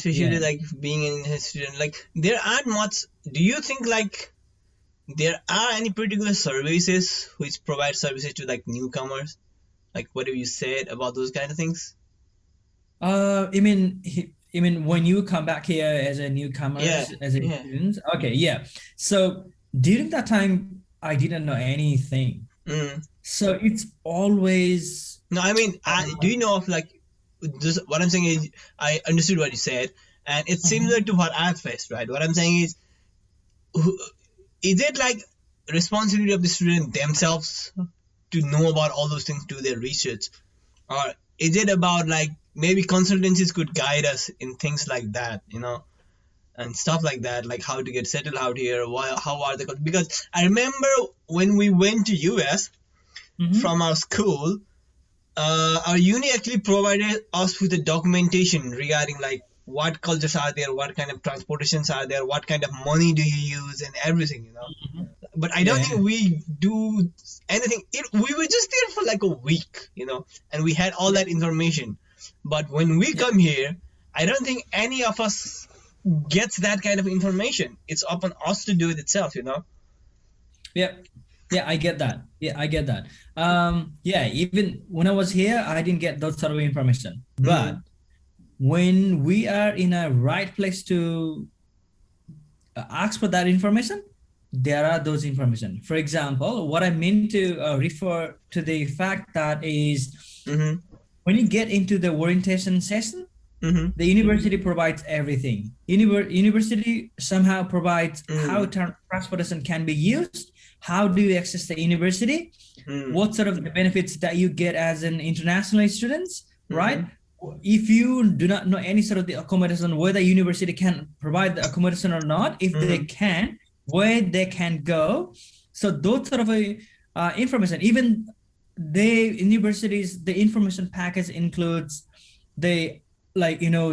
especially Yeah. like being an international student, like there aren't much. Do you think like there are any particular services which provide services to like newcomers? Like what have you said about those kind of things? You mean when you come back here as a Yeah, newcomers, as a yeah. student? Okay, yeah. So during that time, I didn't know anything. Mm. So it's always, No, I mean, do uh, you know of like this? What I'm saying is, I understood what you said, and it's similar mhm. to what I've faced, right? What I'm saying is, is it like responsibility of the student themselves to know about all those things, do their research, or is it about like maybe consultancies could guide us in things like that, and stuff like that, like how to get settled out here, why, how are the because I remember when we went to US from Mhm. our school, our uni actually provided us with the documentation regarding like what cultures are there, what kind of transportations are there, what kind of money do you use, and everything, Mhm. But I don't think Yeah. we do anything. We were just there for like a week, and we had all Yeah. that information. But when we Yeah. come here, I don't think any of us gets that kind of information. It's upon us to do it itself. Yeah. Yeah, I get that. Yeah, I get that. Yeah, even when I was here, I didn't get those sort of information. But Mm, when we are in a right place to ask for that information, there are those information. For example, what I mean to refer to the fact that is mm-hmm, when you get into the orientation session, mm-hmm, the university provides everything. University somehow provides how mm, transportation can be used, how do you access the university, mm, what sort of the benefits that you get as an international students, right? mm-hmm, If you do not know any sort of the accommodation, whether university can provide the accommodation or not, if they mm, can, where they can go. So those sort of information, even the universities, the information package includes the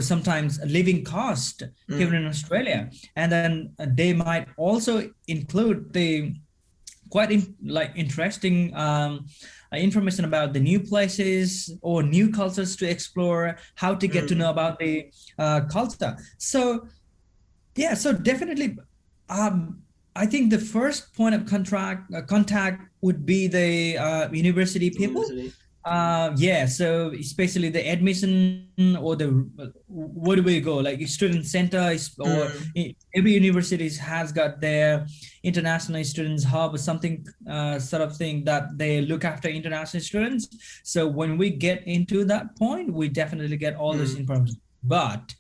sometimes living cost here mm, in Australia, and then they might also include the quite interesting information about the new places or new cultures to explore, how to get to mm, know about the culture. So yeah, so definitely, I think the first point of contact would be the university people. university. Yeah, so especially the admission or the where do we go? Like student center or Mm, every university has got their international students hub or something sort of thing that they look after international students. So when we get into that point, we definitely get all this mm, information. But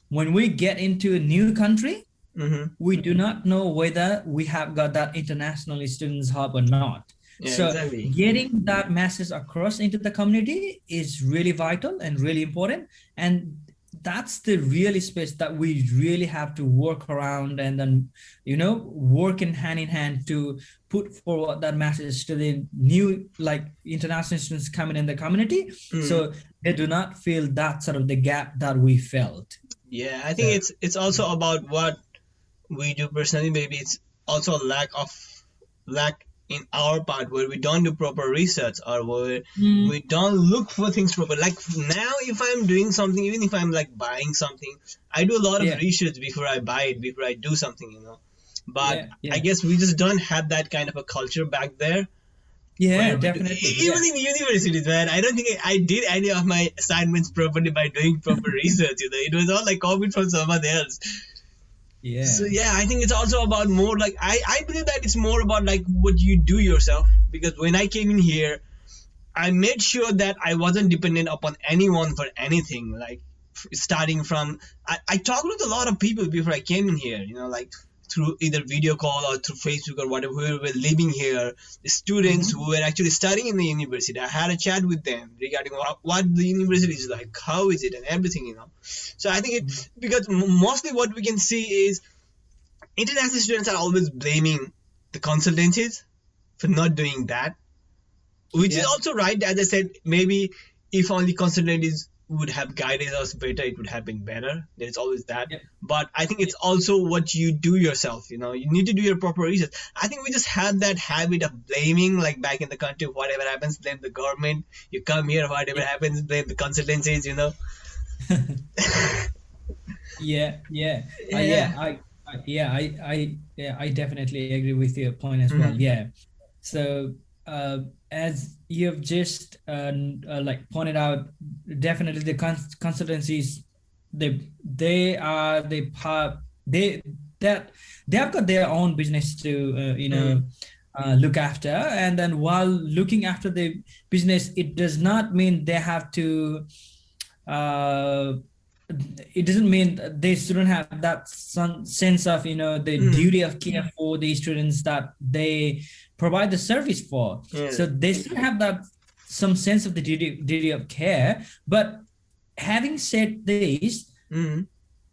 when we get into a new country, mm-hmm. we do not know whether we have got that international students hub or not. Yeah, So exactly. getting that message across into the community is really vital and really important. And that's the really space that we really have to work around and then, working hand in hand to put forward that message to the new, like international students coming in the community. Mm. So they do not feel that sort of the gap that we felt. Yeah, I think So, it's also about what we do personally. Maybe it's also a lack in our part where we don't do proper research or where mm, we don't look for things proper. Like now, if I'm doing something, even if I'm like buying something, I do a lot of yeah, research before I buy it, before I do something. But yeah, I yeah. guess we just don't have that kind of a culture back there Yeah, where we do, definitely. even Yeah. in universities, man. I don't think I did any of my assignments properly by doing proper research. It was all like copied from someone else. So Yeah. yeah, I think it's also about more like I believe that it's more about like what you do yourself, because when I came in here, I made sure that I wasn't dependent upon anyone for anything. Like starting from I talked with a lot of people before I came in here. Like through either video call or through Facebook or whatever, who were living here, the students who Hmm. were actually studying in the university. I had a chat with them regarding what the university is like, how is it, and everything. So I think it because mostly what we can see is international students are always blaming the consultancies for not doing that, which is Yeah. also right. As I said, maybe if only consultancies would have guided us better, it would have been better. There's always that. Yeah. But I think Yeah. it's also what you do yourself. You need to do your proper research. I think we just had that habit of blaming, like back in the country, whatever happens, blame the government. You come here, whatever Yeah. happens, blame the consultancies. Yeah. Yeah. I definitely agree with your point as well. Mm-hmm. Yeah. So, as you've just like pointed out, definitely the consultancies, they are the part, they that they have got their own business to Mm-hmm. look after, and then while looking after the business, it does not mean they have to uh, it doesn't mean that they shouldn't have that some sense of the Mm-hmm. duty of care for the students that they provide the service for. Yeah. So they still have that some sense of the duty of care. But having said this, Mm-hmm.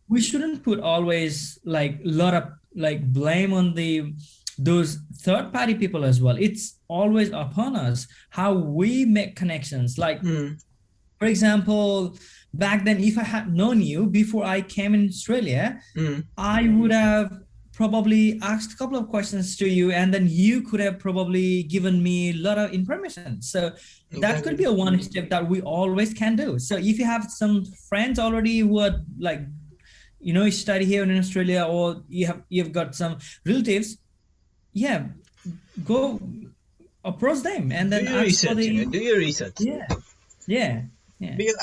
we shouldn't put always like a lot of like blame on the those third party people as well. It's always upon us how we make connections. Like, Mm-hmm. for example, back then, if I had known you before I came in Australia, Mm-hmm. I would have probably asked a couple of questions to you, and then you could have probably given me a lot of information. So that could be Exactly. a one step that we always can do. So if you have some friends already who are like, study here in Australia, or you've got some relatives, yeah, go approach them and Do then your ask for research, the do your research. yeah, yeah, yeah. Because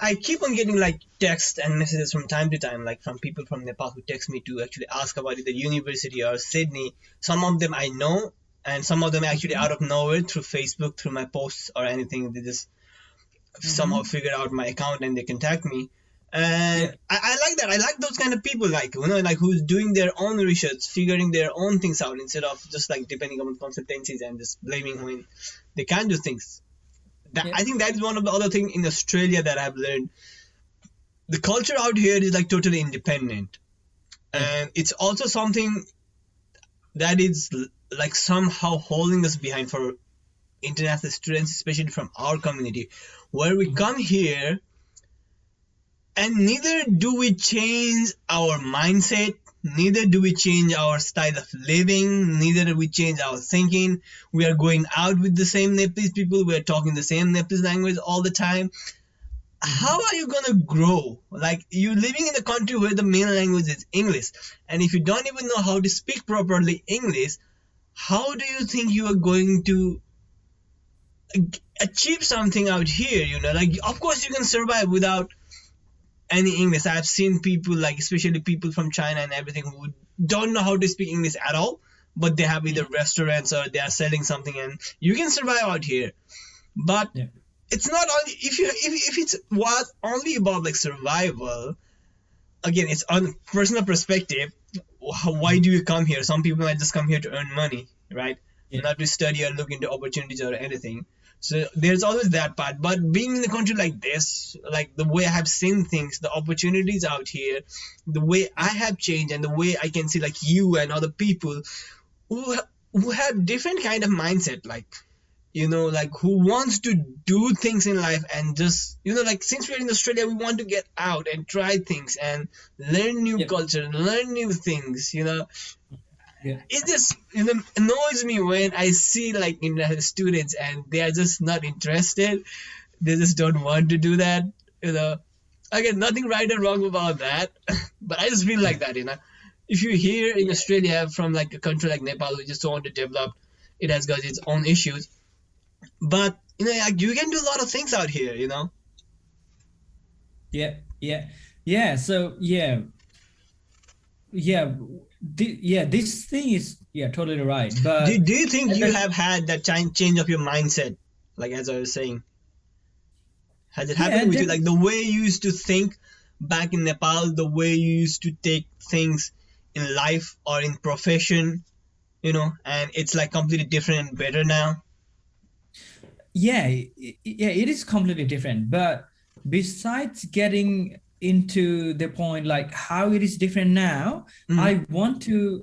I keep on getting like texts and messages from time to time, like from people from Nepal who text me to actually ask about either university or Sydney. Some of them I know, and some of them actually out of nowhere through Facebook, through my posts or anything. They just somehow Mm-hmm. figure out my account and they contact me. And Yeah, I like that. I like those kind of people, like like who's doing their own research, figuring their own things out instead of just like depending on consultancies and just blaming when they can't do things. That yeah, I think that is one of the other thing in Australia that I've learned. The culture out here is like totally independent, yeah. and it's also something that is like somehow holding us behind for international students, especially from our community, where we Mhm. come here and neither do we change our mindset, neither do we change our style of living, neither do we change our thinking. We are going out with the same Nepalese people, we are talking the same Nepalese language all the time. How Mhm. are you gonna grow? Like, you're living in a country where the main language is English, and if you don't even know how to speak properly English, how do you think you are going to achieve something out here? Like, of course you can survive without any English. I've seen people, like especially people from China and everything, who don't know how to speak English at all, but they have either Mhm. restaurants or they are selling something, and you can survive out here. But Yeah, it's not only if it was only about like survival. Again, it's on personal perspective. Why Mhm. do you come here? Some people might just come here to earn money, right? Yeah, Not to study or look into opportunities or anything. So there's always that part. But being in a country like this, like the way I have seen things, the opportunities out here, the way I yeah, have changed, and the way I can see like you and other people who who have different kind of mindset, like who wants to do things in life, and just like, since we're in Australia, we want to get out and try things and learn new yeah, culture, learn new things. yeah, It just annoys me when I see like students and they are just not interested, they just don't want to do that. you know Again, nothing right or wrong about that, but I just feel yeah, like that. If you're here in yeah, Australia from like a country like Nepal who just want to develop, it has got its own issues, but like, you can do a lot of things out here. yeah, yeah, yeah. So yeah, this thing is totally right. do, But do you think and you then, have had that change of your mindset, like as I was saying? Has it yeah, happened with you, like the way you used to think back in Nepal, the way you used to take things in life or in profession, and it's like completely different and better now? yeah, yeah, it is completely different. But besides getting into the point like how it is different now, Mm-hmm. I want to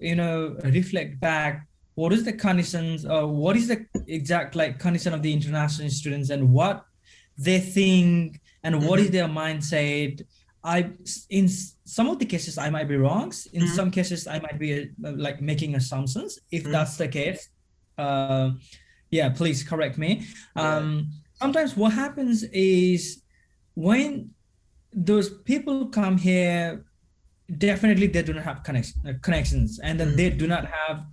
reflect back what is the conditions, or what is the exact like condition of the international students, and what they think, and what is Mm-hmm. their mindset. I in some of the cases I might be wrong. In Mm-hmm. some cases I might be like making assumptions. If Mm-hmm. that's the case, uh, yeah, please correct me. Yeah. Sometimes what happens is when those people come here, definitely they do not have connections, and then they do not have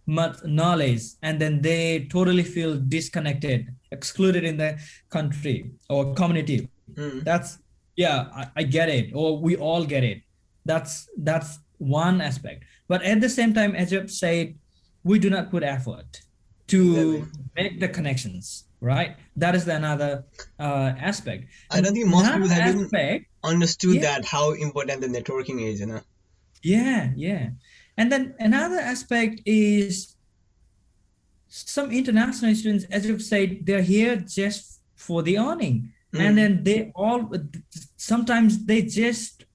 much knowledge, and then they totally feel disconnected, excluded in the country or community. That's, yeah, I get it, or we all get it. That's one aspect. But at the same time, as you've said, we do not put effort Exactly. to make the connections, right? That is the another aspect. I don't And think most another people have even aspect, understood yeah, that how important the networking is, you know. yeah. And then another aspect is some international students, as you've said, they're here just for the earning. And then they all, sometimes they just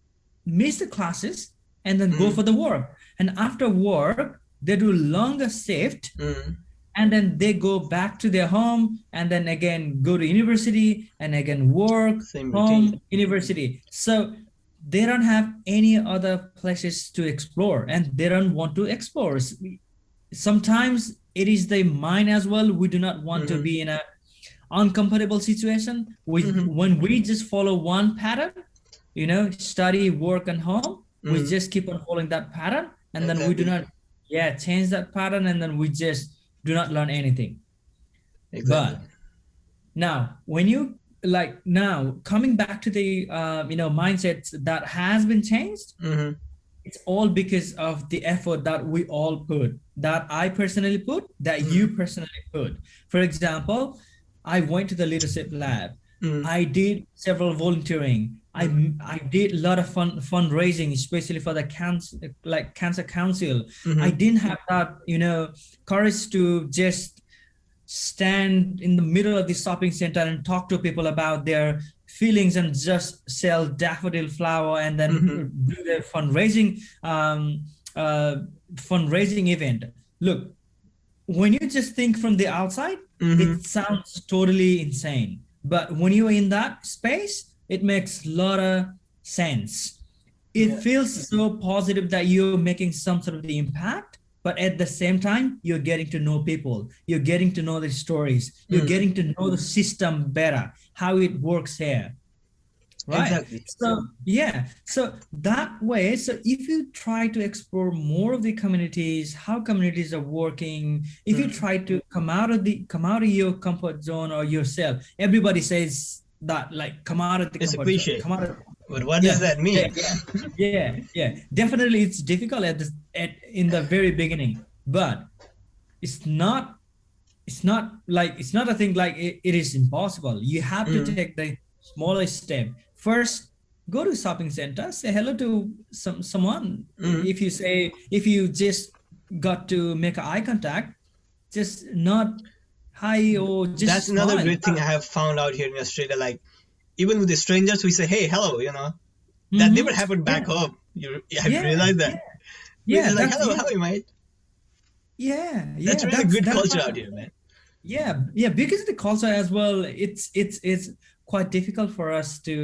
miss the classes and then go for the work. And after work, they do longer shift, and then they go back to their home, and then again go to university, and again work, Same home, routine. university. So they don't have any other places to explore, and they don't want to explore. Sometimes it is the mind as well. We do not want to be in a uncomfortable situation. When we just follow one pattern, study, work, and home, we just keep on following that pattern, and then we do not, change that pattern, and then we just do not learn anything. Exactly. But now, when you now coming back to the mindset that has been changed, it's all because of the effort that we all put, that I personally put, that you personally put. For example, I went to the leadership lab. I did several volunteering. I did a lot of fundraising, especially for the cancer council. I didn't have that courage to just stand in the middle of the shopping center and talk to people about their feelings and just sell daffodil flower and then do their fundraising event. Look, when you just think from the outside, it sounds totally insane. But when you're in that space, it makes a lot of sense. It feels so positive that you're making some sort of the impact, but at the same time, you're getting to know people. You're getting to know the stories. You're getting to know the system better, how it works here. Right. Exactly. So that way, so if you try to explore more of the communities, how communities are working, if you try to come out of your comfort zone or yourself, everybody says that, like, come out of the It's a comfort cliche. zone. Come out of, But what does that mean? yeah. Definitely, it's difficult in the very beginning, but it's not a thing like it is impossible. You have to take the smallest step. First, go to shopping center, say hello to someone. If you just got to make eye contact, just not hi or just That's another smile. great thing I have found out here in Australia. Like, even with the strangers, we say, hey, hello, That never happened back home. Have you realized that? Yeah, we're like, hello, mate. Yeah. That's really good culture out here, man. Yeah, because the culture as well, it's quite difficult for us to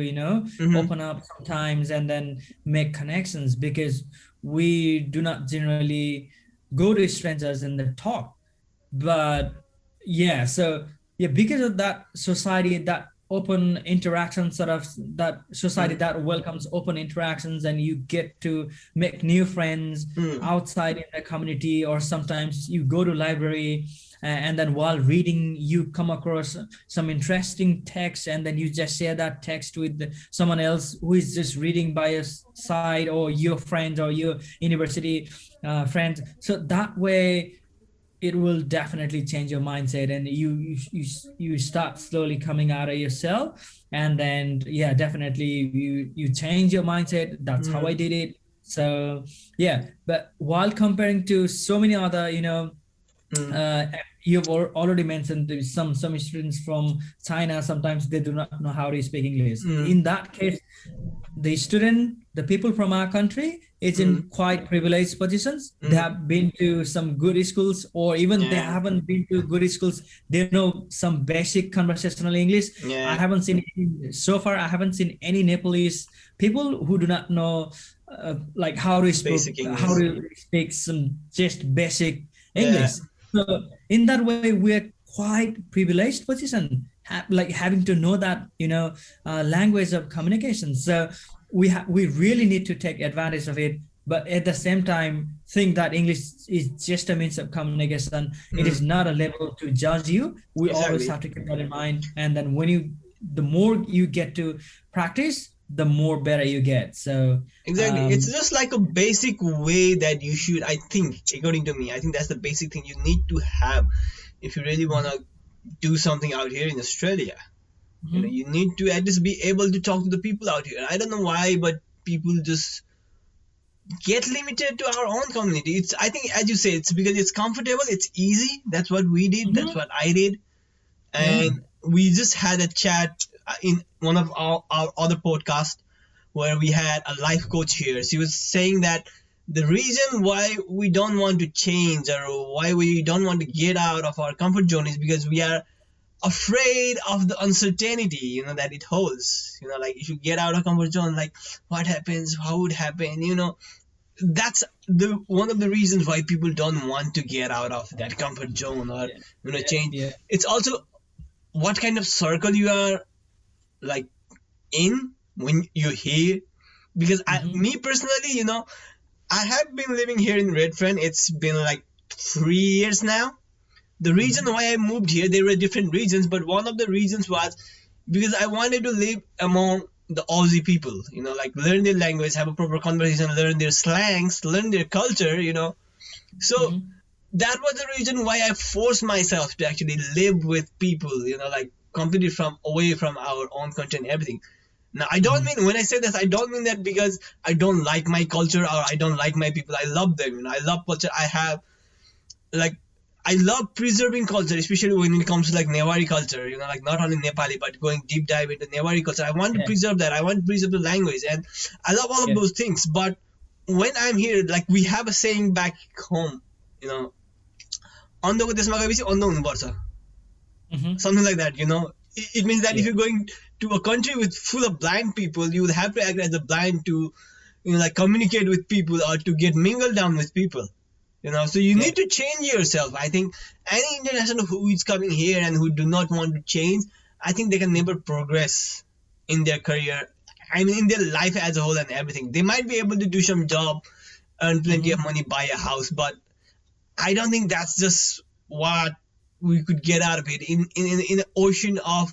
open up sometimes and then make connections, because we do not generally go to strangers and then talk. But because of that society, that open interaction, sort of that society that welcomes open interactions, and you get to make new friends outside in the community, or sometimes you go to library, and then while reading you come across some interesting text, and then you just share that text with someone else who is just reading by your side, or your friends or your university friends. So that way it will definitely change your mindset, and you start slowly coming out of yourself, and then definitely you change your mindset. That's how I did it. So but while comparing to so many other you've already mentioned some students from China, sometimes they do not know how to speak English. In that case, the people from our country is in quite privileged positions. They have been to some good schools, or even they haven't been to good schools. They know some basic conversational English. I haven't seen any Nepalese people who do not know like how to speak some just basic English. So in that way, we're quite privileged position, like having to know that language of communication. So we really need to take advantage of it, but at the same time think that English is just a means of communication. It is Mm, not a level to judge you. We always exactly. have to keep that in mind. And then the more you get to practice, the more better you get. So Exactly. It's um, just like a basic way that you should, I think, according to me, I think that's the basic thing you need to have if you really want to do something out here in Australia. mhm, You need to at least be able to talk to the people out here. I don't know why, but people just get limited to our own community. It's, I think, as you say, it's because it's comfortable, it's easy. That's what we did. That's mhm, what I did. yeah. And we just had a chat in one of our other podcasts where we had a life coach here. She was saying that the reason why we don't want to change or why we don't want to get out of our comfort zone is because we are afraid of the uncertainty, that it holds. Like if you get out of comfort zone, like what happens, how would happen, that's the one of the reasons why people don't want to get out of that comfort zone or Yeah, change. yeah, It's also what kind of circle you are like in when you're here, because mhm, me personally, I have been living here in Redfern. It's been like 3 years now. The reason mhm, why I moved here, there were different reasons, but one of the reasons was because I wanted to live among the Aussie people, like learn their language, have a proper conversation, learn their slangs, learn their culture, So mhm, that was the reason why I forced myself to actually live with people, like completely from away from our own country and everything. Now, I don't mhm, mean, when I say this, I don't mean that because I don't like my culture or I don't like my people. I love them, I love culture. Like, I love preserving culture, especially when it comes to like Newari culture, like not only Nepali, but going deep dive into Newari culture. I want to yeah, preserve that. I want to preserve the language, and I love all of yeah, those things. But when I'm here, like we have a saying back home, you know, अन्धको देशमा गएपछि अन्ध हुनुपर्छ, mhm, something like that. It means that if yeah, you're going to a country with full of blind people, you will have to act as a blind to, like communicate with people or to get mingled down with people. So you yeah, need to change yourself. I think any international who is coming here and who do not want to change, I think they can never progress in their career. I mean, in their life as a whole and everything. They might be able to do some job, earn plenty of mhm, money, buy a house, but I don't think that's just what we could get out of it. In an ocean of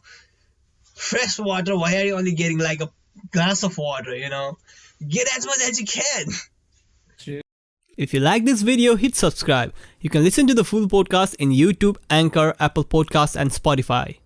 fresh water, why are you only getting like a glass of water? Get as much as you can. true. If you like this video, hit subscribe. You can listen to the full podcast in YouTube, Anchor, Apple Podcasts, and Spotify.